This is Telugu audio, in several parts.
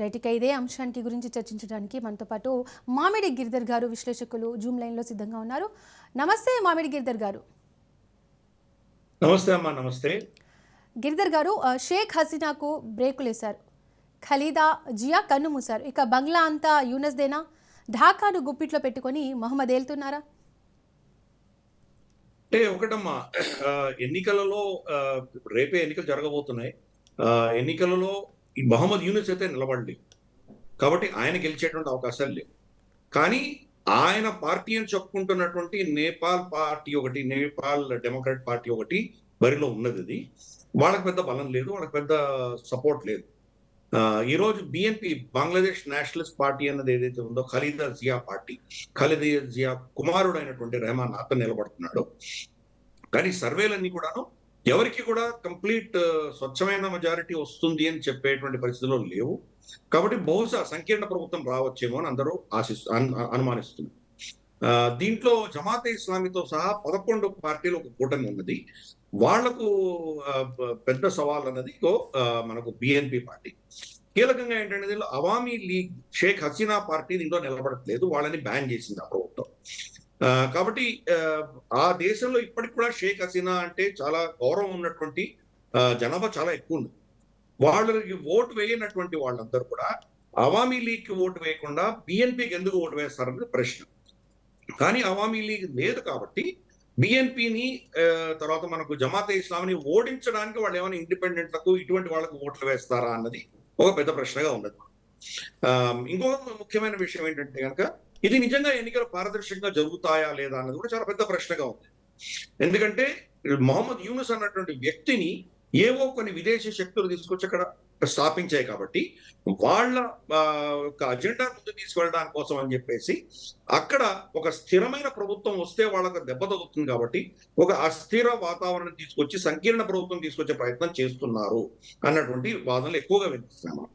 రైట్. ఇక ఇదే అంశానికి గురించి చర్చించడానికి మనతో పాటు మామిడి గిరిధర్ గారు విశ్లేషకులు జూమ్ లైన్లో సిద్ధంగా ఉన్నారు. నమస్తే మామిడి గిరిధర్ గారు. నమస్తే అమ్మా. నమస్తే. గిరిధర్ గారు, షేక్ హసీనాకు బ్రేకులేశారు, ఖలీదా జియా కన్ను మూశారు. ఇక బంగ్లా అంతా యూనస్దేనా? ఢాకాను గుప్పిట్లో పెట్టుకొని మహమ్మద్ ఏలుతున్నారా? అంటే ఒకటమ్మా, ఎన్నికలలో రేపే ఎన్నికలు జరగబోతున్నాయి. ఎన్నికలలో ఈ మహమ్మద్ యూనిస్ అయితే నిలబడలేదు కాబట్టి ఆయన గెలిచేటువంటి అవకాశాలు లేవు. కానీ ఆయన పార్టీ అని చెప్పుకుంటున్నటువంటి నేపాల్ పార్టీ ఒకటి, నేపాల్ డెమోక్రాట్ పార్టీ ఒకటి బరిలో ఉన్నది. అది వాళ్ళకి పెద్ద బలం లేదు, వాళ్ళకి పెద్ద సపోర్ట్ లేదు. ఈ రోజు బిఎన్పి, బంగ్లాదేశ్ నేషనలిస్ట్ పార్టీ అన్నది ఏదైతే ఉందో, ఖలీదా జియా పార్టీ, ఖలీదా జియా కుమారుడు అయినటువంటి రెహమాన్ అతను నిలబడుతున్నాడు. కానీ సర్వేలన్నీ కూడాను ఎవరికి కూడా కంప్లీట్ స్వచ్ఛమైన మెజారిటీ వస్తుంది అని చెప్పేటువంటి పరిస్థితుల్లో లేవు. కాబట్టి బహుశా సంకీర్ణ ప్రభుత్వం రావచ్చేమో అని అందరూ అనుమానిస్తున్నారు. దీంట్లో జమాతే ఇస్లామీతో సహా 11 పార్టీలు ఒక కూటమి ఉన్నది. వాళ్లకు పెద్ద సవాల్ అన్నది మనకు బిఎన్పి పార్టీ. కీలకంగా ఏంటంటే దీనిలో అవామీ లీగ్, షేక్ హసీనా పార్టీ దీంట్లో నిలబడట్లేదు, వాళ్ళని బ్యాన్ చేసింది ఆ ప్రభుత్వం. కాబట్టి ఆ దేశంలో ఇప్పటికి కూడా షేక్ హసీనా అంటే చాలా గౌరవం ఉన్నటువంటి జనాభా చాలా ఎక్కువ ఉంది. వాళ్ళకి ఓటు వేయనటువంటి వాళ్ళందరూ కూడా అవామీ లీగ్ కి ఓటు వేయకుండా బిఎన్పికి ఎందుకు ఓటు వేస్తారనేది ప్రశ్న. కానీ అవామీ లీగ్ లేదు కాబట్టి బిఎన్పిని, తర్వాత మనకు జమాతే ఇస్లాంని ఓడించడానికి వాళ్ళు ఏమైనా ఇండిపెండెంట్లకు ఇటువంటి వాళ్ళకు ఓట్లు వేస్తారా అన్నది ఒక పెద్ద ప్రశ్నగా ఉన్నది. ఇంకో ముఖ్యమైన విషయం ఏంటంటే కనుక ఇది నిజంగా ఎన్నికలు పారదర్శకంగా జరుగుతాయా లేదా అన్నది కూడా చాలా పెద్ద ప్రశ్నగా ఉంది. ఎందుకంటే మొహమ్మద్ యూనుస్ అన్నటువంటి వ్యక్తిని ఏవో కొన్ని విదేశీ శక్తులు తీసుకొచ్చి అక్కడ స్థాపించాయి కాబట్టి వాళ్ళ ఒక అజెండా ముందు తీసుకెళ్ళడానికి కోసం అని చెప్పేసి అక్కడ ఒక స్థిరమైన ప్రభుత్వం వస్తే వాళ్ళకు దెబ్బ తగ్గుతుంది కాబట్టి ఒక అస్థిర వాతావరణం తీసుకొచ్చి సంకీర్ణ ప్రభుత్వం తీసుకొచ్చే ప్రయత్నం చేస్తున్నారు అన్నటువంటి వాదనలు ఎక్కువగా వినిపిస్తున్నాము.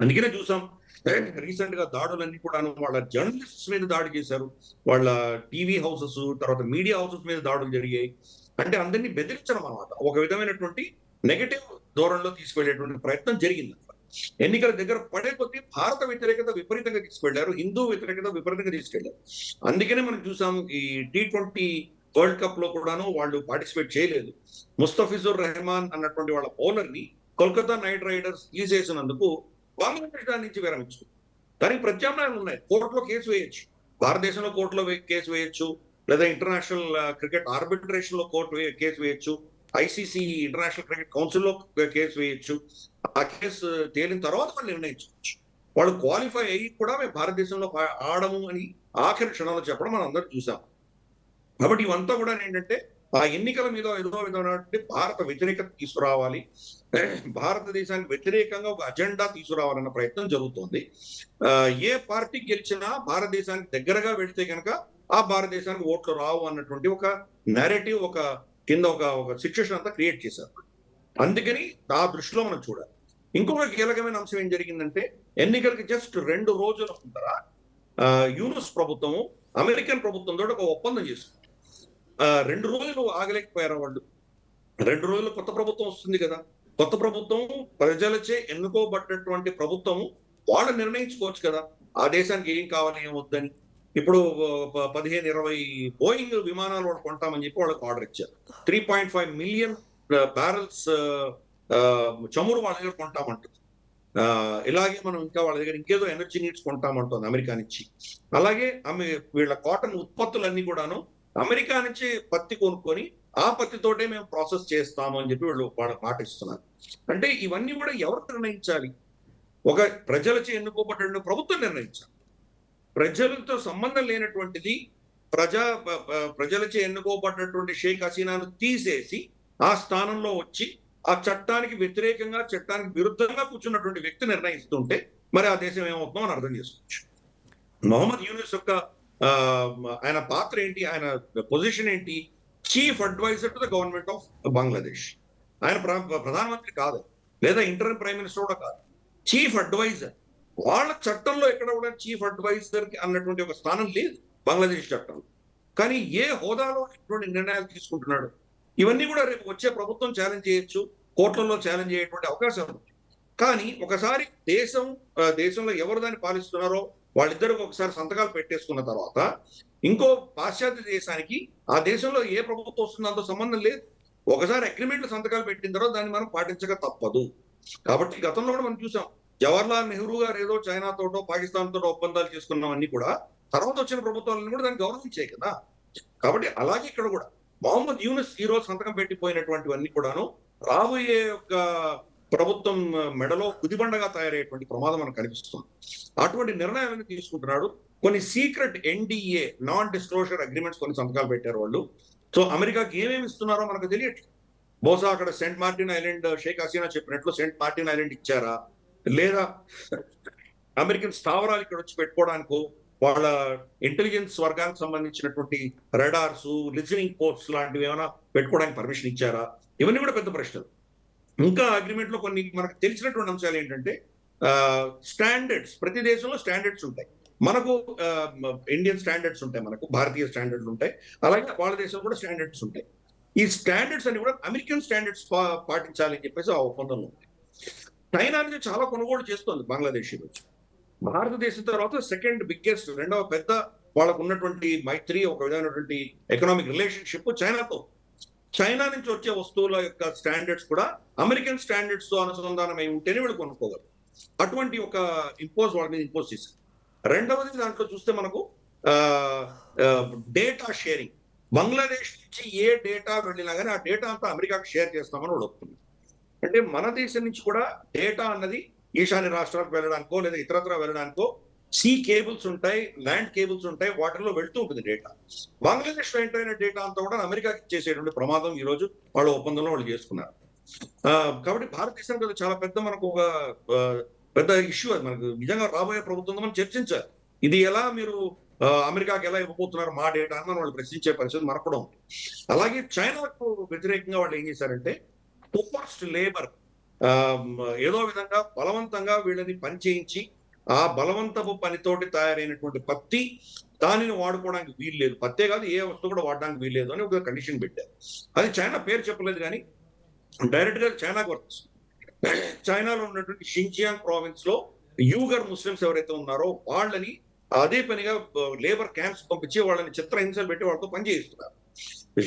అందుకనే చూసాం రీసెంట్ గా దాడులన్నీ కూడా వాళ్ళ జర్నలిస్ట్స్ మీద దాడి చేశారు, వాళ్ళ టీవీ హౌసెస్, తర్వాత మీడియా హౌసెస్ మీద దాడులు జరిగాయి. అంటే అందరినీ బెదిరించడం అన్నమాట, ఒక విధమైనటువంటి నెగటివ్ ధోరణిలో తీసుకెళ్లేటువంటి ప్రయత్నం జరిగింది. ఎన్నికల దగ్గర పడే కొద్దీ భారత వ్యతిరేకత విపరీతంగా తీసుకెళ్లారు, హిందూ వ్యతిరేకత విపరీతంగా తీసుకెళ్లారు. అందుకనే మనం చూసాం ఈ T20 వరల్డ్ కప్ లో కూడాను వాళ్ళు పార్టిసిపేట్ చేయలేదు. ముస్తఫిజుర్ రెహమాన్ అన్నటువంటి వాళ్ళ బౌలర్ ని కోల్కతా నైట్ రైడర్స్ తీసేసినందుకు బంగ్లాదేశ్ దాని నుంచి విరమించుకుంది. దానికి ప్రత్యామ్నాయాలు ఉన్నాయి. కోర్టులో కేసు వేయొచ్చు, భారతదేశంలో కోర్టులో కేసు వేయొచ్చు, లేదా ఇంటర్నేషనల్ క్రికెట్ ఆర్బిట్రేషన్ లో కేసు వేయొచ్చు, ఐసీసీ ఇంటర్నేషనల్ క్రికెట్ కౌన్సిల్లో కేసు వేయొచ్చు. ఆ కేసు తేలిన తర్వాత వాళ్ళు నిర్ణయించుకోవచ్చు. వాళ్ళు క్వాలిఫై అయ్యి కూడా మేము భారతదేశంలో ఆడము అని ఆఖరి క్షణంలో చెప్పడం మనం అందరూ చూసాం. కాబట్టి ఇవంతా కూడా ఏంటంటే ఆ ఎన్నికల మీద ఏదో విధమైనటువంటి భారత వ్యతిరేకత తీసుకురావాలి, భారతదేశానికి వ్యతిరేకంగా ఒక అజెండా తీసుకురావాలన్న ప్రయత్నం జరుగుతోంది. ఏ పార్టీ గెలిచినా భారతదేశానికి దగ్గరగా వెళితే కనుక ఆ భారతదేశానికి ఓట్లు రావు అన్నటువంటి ఒక నేరేటివ్, ఒక కింద ఒక సిచ్యువేషన్ అంతా క్రియేట్ చేశారు. అందుకని ఆ దృష్టిలో మనం చూడాలి. ఇంకొక కీలకమైన అంశం ఏం జరిగిందంటే ఎన్నికలకి జస్ట్ 2 రోజుల ముందర యూనుస్ ప్రభుత్వము అమెరికన్ ప్రభుత్వంతో ఒక ఒప్పందం చేసుకుంది. 2 రోజులు ఆగలేకపోయారు వాళ్ళు. 2 రోజులు కొత్త ప్రభుత్వం వస్తుంది కదా, కొత్త ప్రభుత్వం ప్రజలచే ఎన్నుకోబడ్డటువంటి ప్రభుత్వము వాళ్ళు నిర్ణయించుకోవచ్చు కదా ఆ దేశానికి ఏం కావాలి, ఏం వద్దని. ఇప్పుడు 15-20 బోయింగ్ విమానాలు వాళ్ళు కొంటామని చెప్పి వాళ్ళకి ఆర్డర్ ఇచ్చారు. 3.5 మిలియన్ బ్యారల్స్ చమురు వాళ్ళ దగ్గర కొంటామంటుంది. ఇలాగే మనం ఇంకా వాళ్ళ దగ్గర ఇంకేదో ఎనర్జీ నీడ్స్ కొంటామంటుంది అమెరికా నుంచి. అలాగే వీళ్ళ కాటన్ ఉత్పత్తులన్నీ కూడాను అమెరికా నుంచి పత్తి కొనుక్కొని ఆ పత్తితోటే మేము ప్రాసెస్ చేస్తాము అని చెప్పి వాళ్ళ మాట ఇస్తున్నారు. అంటే ఇవన్నీ కూడా ఎవరు నిర్ణయించాలి? ఒక ప్రజలచే ఎన్నుకోబడ్డ ప్రభుత్వం నిర్ణయించాలి. ప్రజలతో సంబంధం లేనటువంటిది ప్రజలచే ఎన్నుకోబడ్డటువంటి షేక్ హసీనాను తీసేసి ఆ స్థానంలో వచ్చి ఆ చట్టానికి వ్యతిరేకంగా, చట్టానికి విరుద్ధంగా కూర్చున్నటువంటి వ్యక్తి నిర్ణయిస్తుంటే మరి ఆ దేశం ఏమవుతుందో అని అర్థం చేసుకోవచ్చు. మొహమ్మద్ యూనుస్ యొక్క ఆయన పాత్ర ఏంటి, ఆయన పొజిషన్ ఏంటి? Chief adviser to the government of Bangladesh. ఆయన ప్రధానమంత్రి కాదు, లేదా ఇంటర్మ్ ప్రైమ్ మినిస్టర్ కూడా కాదు, చీఫ్ అడ్వైజర్. వాళ్ళ చట్టంలో ఎక్కడ కూడా చీఫ్ అడ్వైజర్ కి అన్నటువంటి ఒక స్థానం లేదు బంగ్లాదేశ్ చట్టంలో. కానీ ఏ హోదాలో ఇటువంటి నిర్ణయాలు తీసుకుంటున్నాడు? ఇవన్నీ కూడా రేపు వచ్చే ప్రభుత్వం ఛాలెంజ్ చేయొచ్చు, కోర్టులలో ఛాలెంజ్ చేయటువంటి అవకాశం ఉంది. కానీ ఒకసారి దేశంలో ఎవరు దాన్ని పాలిస్తున్నారో వాళ్ళిద్దరికి ఒకసారి సంతకాలు పెట్టేసుకున్న తర్వాత ఇంకో పాశ్చాత్య దేశానికి ఆ దేశంలో ఏ ప్రభుత్వం వస్తుందో అంత సంబంధం లేదు. ఒకసారి అగ్రిమెంట్లు సంతకాలు పెట్టిన తర్వాత దాన్ని మనం పాటించక తప్పదు. కాబట్టి గతంలో కూడా మనం చూసాం, జవహర్లాల్ నెహ్రూ గారు ఏదో చైనాతోటో పాకిస్తాన్ తోటో ఒప్పందాలు చేసుకున్నవన్నీ కూడా తర్వాత వచ్చిన ప్రభుత్వాలను కూడా దాన్ని గౌరవించాయి కదా. కాబట్టి అలాగే ఇక్కడ కూడా మొహమ్మద్ యూనుస్ ఈ రోజు సంతకం పెట్టిపోయినటువంటివన్నీ కూడాను రాబోయే యొక్క ప్రభుత్వం మెడలో గుదిబండగా తయారయ్యేటువంటి ప్రమాదం మనకు కనిపిస్తుంది. అటువంటి నిర్ణయాలను తీసుకుంటున్నాడు. కొన్ని secret NDA non disclosure agreements కొన్ని సంతకాలు పెట్టారు వాళ్ళు. సో అమెరికాకి ఏమేమి ఇస్తున్నారో మనకు తెలియట్లేదు. బహుశా అక్కడ Saint Martin island Sheikh Hasina చెప్పినట్లు సెంట్ మార్టిన్ ఐలాండ్ ఇచ్చారా, లేదా అమెరికన్ స్థావరాలు ఇక్కడ వచ్చి పెట్టుకోవడానికో వాళ్ళ ఇంటెలిజెన్స్ వర్గానికి సంబంధించినటువంటి రడార్స్, లిజనింగ్ పోస్ట్స్ లాంటివి ఏమైనా పెట్టుకోవడానికి పర్మిషన్ ఇచ్చారా? ఇవన్నీ కూడా పెద్ద ప్రశ్నలు. ఇంకా అగ్రిమెంట్ లో కొన్ని మనకు తెలిసినటువంటి అంశాలు ఏంటంటే స్టాండర్డ్స్, ప్రతి దేశంలో స్టాండర్డ్స్ ఉంటాయి. మనకు ఇండియన్ స్టాండర్డ్స్ ఉంటాయి, మనకు భారతీయ స్టాండర్డ్స్ ఉంటాయి, అలాగే వాళ్ళ దేశంలో కూడా స్టాండర్డ్స్ ఉంటాయి. ఈ స్టాండర్డ్స్ అన్ని కూడా అమెరికన్ స్టాండర్డ్స్ పాటించాలని చెప్పేసి ఆ ఒప్పందంలో ఉంది. చైనా అనేది చాలా కొనుగోలు చేస్తుంది బంగ్లాదేశ్ నుంచి. భారతదేశం తర్వాత సెకండ్ బిగ్గెస్ట్, రెండవ పెద్ద వాళ్ళకు ఉన్నటువంటి మైత్రి, ఒక విధమైనటువంటి ఎకనామిక్ రిలేషన్షిప్ చైనాతో. చైనా నుంచి వచ్చే వస్తువుల యొక్క స్టాండర్డ్స్ కూడా అమెరికన్ స్టాండర్డ్స్ తో అనుసంధానమై ఉంటేనే వీళ్ళు కొనుక్కోగలరు. అటువంటి ఒక వాళ్ళ మీద ఇంపోజ్ చేశారు. రెండవది దాంట్లో చూస్తే మనకు డేటా షేరింగ్. బంగ్లాదేశ్ నుంచి ఏ డేటా వెళ్ళినా కానీ ఆ డేటా అంతా అమెరికాకి షేర్ చేస్తామని వాడు ఒప్పుకుంది. అంటే మన దేశం నుంచి కూడా డేటా అన్నది ఈశాన్య రాష్ట్రాలకు వెళ్ళడానికో లేదా ఇతరత్ర వెళ్ళడానికో సీ కేబుల్స్ ఉంటాయి, ల్యాండ్ కేబుల్స్ ఉంటాయి, వాటిలో వెళ్తూ ఉంటుంది డేటా. బంగ్లాదేశ్ లో ఎంటర్ అయిన డేటా అంతా కూడా అమెరికాకి ఇచ్చేసేటువంటి ప్రమాదం ఈ రోజు వాళ్ళ ఒప్పందంలో వాళ్ళు చేసుకున్నారు. కాబట్టి భారతదేశానికి చాలా పెద్ద మనకు ఒక పెద్ద ఇష్యూ. అది మనకు నిజంగా రాబోయే ప్రభుత్వంతో మనం చర్చించాలి. ఇది ఎలా మీరు అమెరికాకి ఎలా ఇవ్వబోతున్నారు మా డేటా అని వాళ్ళు ప్రశ్నించే పరిస్థితి మనకు కూడా ఉంది. అలాగే చైనాకు వ్యతిరేకంగా వాళ్ళు ఏం చేశారంటే ఫోర్స్డ్ లేబర్, ఏదో విధంగా బలవంతంగా వీళ్ళని పని చేయించి ఆ బలవంతపు పనితోటి తయారైనటువంటి పత్తి, దానిని వాడుకోవడానికి వీలు లేదు, పత్తే కాదు ఏ వస్తువు కూడా వాడడానికి వీలు లేదు అని ఒక కండిషన్ పెట్టారు. అది చైనా పేరు చెప్పలేదు కానీ డైరెక్ట్ గా చైనాకు వర్తిస్తుంది. చైనాలో ఉన్నటువంటి షింజియాంగ్ ప్రావిన్స్ లో యూగర్ ముస్లిమ్స్ ఎవరైతే ఉన్నారో వాళ్ళని అదే పనిగా లేబర్ క్యాంప్స్ పంపించి వాళ్ళని చిత్రహింసలు పెట్టి వాళ్ళతో పని చేయిస్తున్నారు.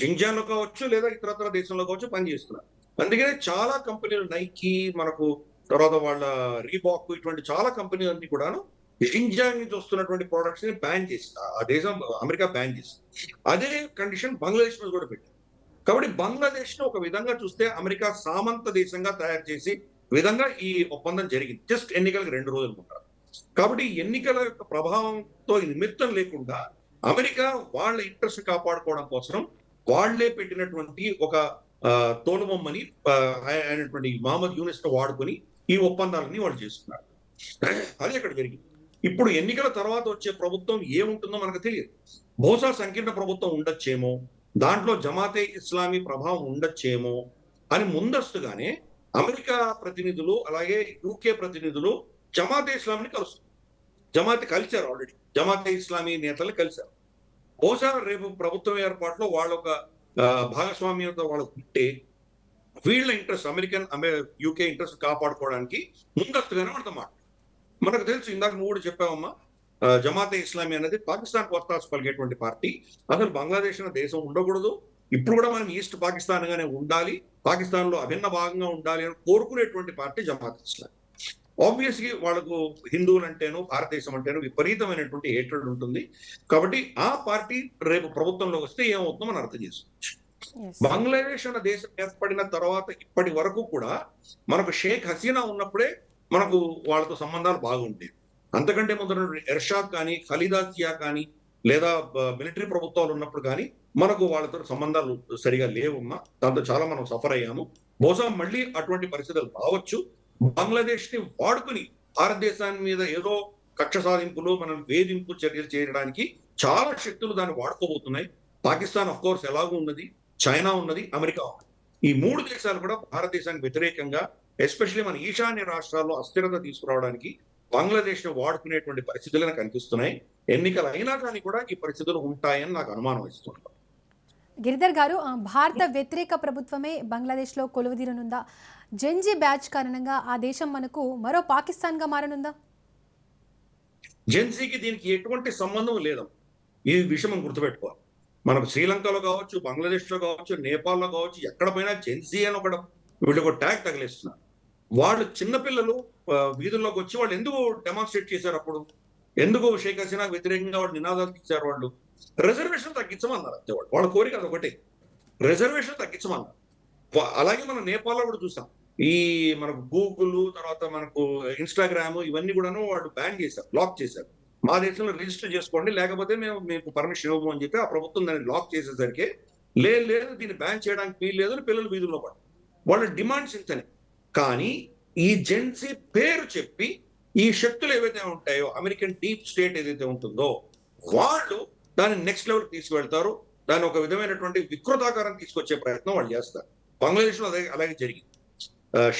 షింజియాంగ్ లో కావచ్చు లేదా ఇతరత్ర దేశంలో కావచ్చు పని చేస్తున్నారు. అందుకనే చాలా కంపెనీలు, నైకీ, మనకు తర్వాత వాళ్ళ రీబాక్, ఇటువంటి చాలా కంపెనీలు అన్ని కూడాను షింజియాంగ్ నుంచి వస్తున్నటువంటి ప్రొడక్ట్స్ ని బ్యాన్ చేసింది. ఆ దేశం అమెరికా బ్యాన్ చేసింది. అదే కండిషన్ బంగ్లాదేశ్ మీద కూడా పెట్టింది. కాబట్టి బంగ్లాదేశ్ ను ఒక విధంగా చూస్తే అమెరికా సామంత దేశంగా తయారు చేసి విధంగా ఈ ఒప్పందం జరిగింది. జస్ట్ ఎన్నికలకు 2 రోజులు ఉంటారు. కాబట్టి ఎన్నికల యొక్క ప్రభావంతో నిమిత్తం లేకుండా అమెరికా వాళ్ళ ఇంట్రెస్ట్ కాపాడుకోవడం కోసం వాళ్లే పెట్టినటువంటి ఒక తోలుబొమ్మని అయినటువంటి మహమ్మద్ యూనిస్ ను వాడుకొని ఈ ఒప్పందాలని వాళ్ళు చేసుకున్నారు. అదే అక్కడ జరిగింది. ఇప్పుడు ఎన్నికల తర్వాత వచ్చే ప్రభుత్వం ఏముంటుందో మనకు తెలియదు. బహుశా సంకీర్ణ ప్రభుత్వం ఉండొచ్చేమో, దాంట్లో జమాతే ఇస్లామీ ప్రభావం ఉండొచ్చేమో అని ముందస్తుగానే అమెరికా ప్రతినిధులు అలాగే యూకే ప్రతినిధులు జమాతే ఇస్లాంని కలుస్తారు. జమాతే కలిశారు, ఆల్రెడీ జమాతే ఇస్లామీ నేతలు కలిశారు. బహుశా రేపు ప్రభుత్వం ఏర్పాటులో వాళ్ళ ఒక భాగస్వామ్యంతో వాళ్ళకు ఉంటే వీళ్ళ ఇంట్రెస్ట్ యూకే ఇంట్రెస్ట్ కాపాడుకోవడానికి ముందస్తుగానే వాళ్ళతో మనకు తెలుసు. ఇందాక నువ్వు కూడా చెప్పావమ్మా, జమాతే ఇస్లామీ అనేది పాకిస్తాన్ వత్తాసు పలిగేటువంటి పార్టీ. అసలు బంగ్లాదేశ్ అనే దేశం ఉండకూడదు, ఇప్పుడు కూడా మనం ఈస్ట్ పాకిస్తాన్ గానే ఉండాలి, పాకిస్తాన్ లో అభిన్న భాగంగా ఉండాలి అని కోరుకునేటువంటి పార్టీ జమాతే ఇస్లామీ. ఆబ్వియస్లీ వాళ్ళకు హిందువులు అంటేను భారతదేశం అంటేను విపరీతమైనటువంటి హేట్రెడ్ ఉంటుంది. కాబట్టి ఆ పార్టీ రేపు ప్రభుత్వంలో వస్తే ఏమవుతుందో మనం అర్థం చేసుకోవచ్చు. బంగ్లాదేశ్ అన్న దేశం ఏర్పడిన తర్వాత ఇప్పటి వరకు కూడా మనకు షేక్ హసీనా ఉన్నప్పుడే మనకు వాళ్ళతో సంబంధాలు బాగుంటాయి. అంతకంటే ముందు ఎర్షాద్ కానీ, ఖలీదా జియా కానీ, లేదా మిలిటరీ ప్రభుత్వాలు ఉన్నప్పుడు కానీ మనకు వాళ్ళతో సంబంధాలు సరిగా లేవమ్మా. దాంతో చాలా మనం సఫర్ అయ్యాము. బహుశా మళ్ళీ అటువంటి పరిస్థితులు రావచ్చు. బంగ్లాదేశ్ ని వాడుకుని భారతదేశాన్ని మీద ఏదో కక్ష సాధింపులు, మనం వేధింపు చర్యలు చేయడానికి చాలా శక్తులు దాన్ని వాడుకోబోతున్నాయి. పాకిస్తాన్ ఆఫ్ కోర్స్ ఎలాగూ ఉన్నది, చైనా ఉన్నది, అమెరికా ఉన్నది. ఈ 3 దేశాలు కూడా భారతదేశానికి వ్యతిరేకంగా, ఎస్పెషల్లీ మన ఈశాన్య రాష్ట్రాల్లో అస్థిరత తీసుకురావడానికి బంగ్లాదేశ్ ను వాడుకునేటువంటి పరిస్థితులు కనిపిస్తున్నాయి. ఎన్నికలు అయినా కానీ కూడా ఈ పరిస్థితులు ఉంటాయని నాకు అనుమానం ఇస్తుంది. గిరిధర్ గారు, భారత వ్యతిరేక ప్రభుత్వమే బంగ్లాదేశ్లో కొలువుదీరనుందా? జెన్జీ బ్యాచ్ కారణంగా ఆ దేశం మనకు మరో పాకిస్తాన్గా మారనుందా? జెన్సీకి దీనికి ఎటువంటి సంబంధం లేదు. ఈ విషయం మనం గుర్తుపెట్టుకోవాలి. మనకు శ్రీలంకలో కావచ్చు, బంగ్లాదేశ్లో కావచ్చు, నేపాల్లో కావచ్చు, ఎక్కడ పోయినా జెన్సీ అని వీళ్ళు ఒక ట్యాగ్ తగిలిస్తున్నారు. వాళ్ళు చిన్నపిల్లలు వీధుల్లోకి వచ్చి వాళ్ళు ఎందుకు డెమాన్స్ట్రేట్ చేశారు అప్పుడు? ఎందుకు షేక్ హసీనాకు వ్యతిరేకంగా వాళ్ళు నినాదాలు తీశారు? వాళ్ళు రిజర్వేషన్ తగ్గించమన్నారు అంతే. వాళ్ళ కోరిక అదొకటే, రిజర్వేషన్ తగ్గించమన్నారు. అలాగే మనం నేపాల్లో కూడా చూసాం. ఈ మనకు గూగుల్, తర్వాత మనకు ఇన్స్టాగ్రామ్ ఇవన్నీ కూడాను వాళ్ళు బ్యాన్ చేశారు, బ్లాక్ చేశారు. మా దేశంలో రిజిస్టర్ చేసుకోండి, లేకపోతే మేము మీకు పర్మిషన్ ఇవ్వము అని చెప్పి ఆ ప్రభుత్వం దాన్ని లాక్ చేసేసరికి లేదు దీన్ని బ్యాన్ చేయడానికి వీలు లేదు అని పిల్లలు వీధుల్లో పడ్డారు. వాళ్ళ డిమాండ్స్ ఇంతనే. కానీ ఈ జెన్సీ పేరు చెప్పి ఈ శక్తులు ఏవైతే ఉంటాయో, అమెరికన్ డీప్ స్టేట్ ఏదైతే ఉంటుందో, వాళ్ళు దాన్ని నెక్స్ట్ లెవెల్ తీసుకువెళ్తారు. దాన్ని ఒక విధమైనటువంటి వికృతాకారం తీసుకొచ్చే ప్రయత్నం వాళ్ళు చేస్తారు. బంగ్లాదేశ్ లో అలాగే జరిగింది.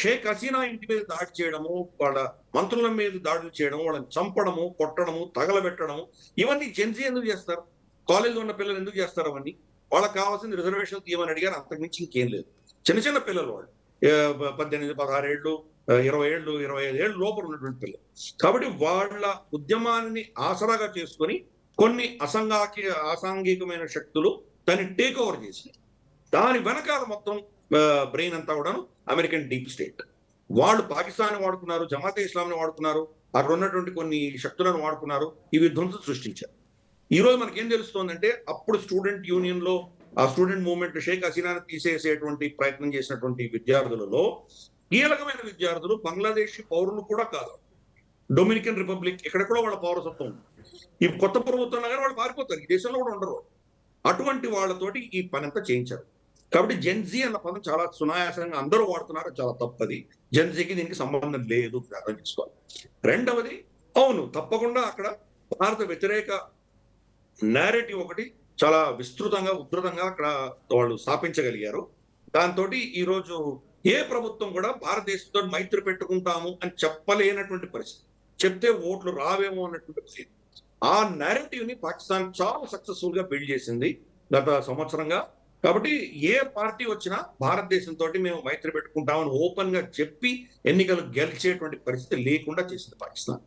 షేక్ హసీనా ఇంటి మీద దాడి చేయడము, వాళ్ళ మంత్రుల మీద దాడులు చేయడం, వాళ్ళని చంపడము, కొట్టడము, తగలబెట్టడము, ఇవన్నీ జెన్సీ ఎందుకు చేస్తారు? కాలేజీలో ఉన్న పిల్లలు ఎందుకు చేస్తారు? అవన్నీ వాళ్ళకి కావాల్సిన రిజర్వేషన్ తీయమని అడిగారు, అంతకుమించి ఇంకేం లేదు. చిన్న పిల్లలు వాళ్ళు 18, 16 ఏళ్ళు, 20 ఏళ్ళు, 25 ఏళ్ళు లోపల ఉన్నటువంటి పిల్లలు. కాబట్టి వాళ్ళ ఉద్యమాన్ని ఆసరాగా చేసుకొని కొన్ని అసాంఘికమైన శక్తులు దాన్ని టేక్ ఓవర్ చేసి, దాని వెనకాల మొత్తం బ్రెయిన్ అంతా కూడాను అమెరికన్ డీప్ స్టేట్. వాళ్ళు పాకిస్తాన్ వాడుకున్నారు, జమాతే ఇస్లాంని వాడుకున్నారు, అక్కడ ఉన్నటువంటి కొన్ని శక్తులను వాడుకున్నారు, ఈ విధ్వంసం సృష్టించారు. ఈ రోజు మనకేం తెలుస్తోందంటే, అప్పుడు స్టూడెంట్ యూనియన్ లో, ఆ స్టూడెంట్ మూవ్మెంట్ షేక్ హసీనాని తీసేసేటువంటి ప్రయత్నం చేసినటువంటి విద్యార్థులలో కీలకమైన విద్యార్థులు బంగ్లాదేశ్ పౌరులు కూడా కాదు, డొమినికన్ రిపబ్లిక్, ఎక్కడెక్కడో వాళ్ళ పౌరసత్వం ఉంది. ఈ కొత్త ప్రభుత్వం కానీ వాళ్ళు పారిపోతారు, ఈ దేశంలో కూడా ఉండరు. అటువంటి వాళ్ళతోటి ఈ పని అంతా చేయించారు. కాబట్టి జెన్జీ అన్న పదం చాలా సునాయాసంగా అందరూ వాడుతున్నారు, చాలా తప్పది. జెన్జీకి దీనికి సంబంధం లేదు, అర్థం చేసుకోవాలి. రెండవది, అవును తప్పకుండా అక్కడ భారత వ్యతిరేక నేరేటివ్ ఒకటి చాలా విస్తృతంగా, ఉధృతంగా అక్కడ వాళ్ళు స్థాపించగలిగారు. దాంతో ఈ రోజు ఏ ప్రభుత్వం కూడా భారతదేశంతో మైత్రి పెట్టుకుంటాము అని చెప్పలేనటువంటి పరిస్థితి, చెప్తే ఓట్లు రావేమో అన్నటువంటి పరిస్థితి. ఆ నేరేటివ్ ని పాకిస్తాన్ చాలా సక్సెస్ఫుల్ గా బిల్డ్ చేసింది గత సంవత్సరంగా. కాబట్టి ఏ పార్టీ వచ్చినా భారతదేశంతో మేము మైత్రి పెట్టుకుంటామని ఓపెన్ గా చెప్పి ఎన్నికలు గెలిచేటువంటి పరిస్థితి లేకుండా చేసింది పాకిస్తాన్.